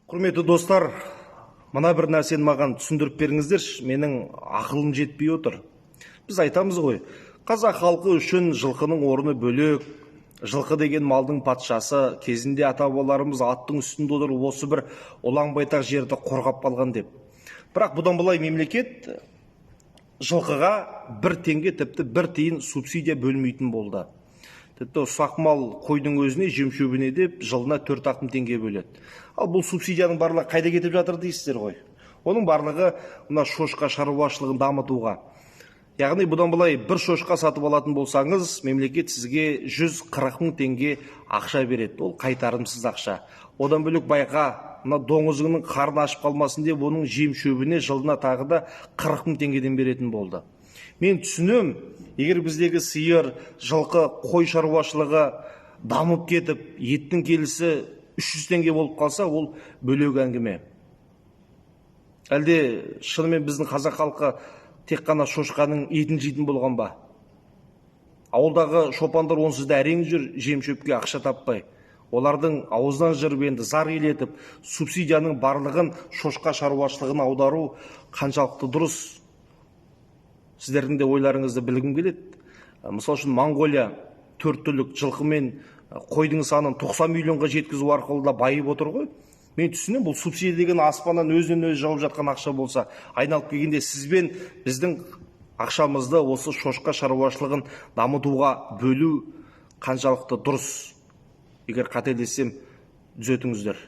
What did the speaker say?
Құрметті достар, мына бір нәрсені маған түсіндіріп беріңіздерші, менің ақылым жетпей отыр. Біз айтамыз ғой, қазақ халқы үшін жылқының орны бөлек, жылқы деген малдың патшасы, кезінде ата-бабаларымыз аттың үстінде отырып осы бір олаң-байтақ жерді қорғап қалған деп. Бірақ бұдан былай мемлекет жылқыға 1 теңге, тіпті 1 тиын субсидия бөлмейтін болды. Тіпті ұсақ мал қойдың өзіне, жем-шөбіне деп жылына 4 теңге бөледі. Ал бұл субсидияның барлығы қайда кетіп жатыр дейсіздер ғой. Оның барлығы мына шошқа шаруашылығын дамытуға. Яғни бұдан былай бір шошқа сатып алатын болсаңыз, мемлекет сізге 140 000 теңге ақша береді. Ол қайтарымсыз ақша. Одан бөлек байқа, мына доңызыңның қарны ашып қалмасын деп, оның жем-шөбіне жылына тағы да 40 000 теңгеден беретін болды. Мен түсінем, егер біздегі сиыр, жылқы, қой шаруашылығы дамып кетіп, еттің келісі 300 теңге болып қалса, ол бөлек әңгіме. Әлде шынымен біздің қазақ халқы тек қана шошқаның етін жейтін болған ба? Ауылдағы шопандар онсыз да әрең жүр, жем-шөпке ақша таппай. Олардың аузынан жырып енді зар елетіп, субсидияның барлығын шошқа шаруашылығына аудару қаншалықты дұрыс? Сіздердің де ойларыңызды білгім келеді. Мысал үшін Моңғолия 4 түлік жылқы мен қойдың санын 90 миллионға жеткізу арқылы да байып отыр ғой. Мен түсінем, бұл субсидия деген аспаннан өзінен өзі жауып жатқан ақша болса, айналып келгенде сізбен біздің ақшамызды осы шошқа шаруашылығын дамытуға бөлу қаншалықты дұрыс? Егер қателессем, түзетіңіздер.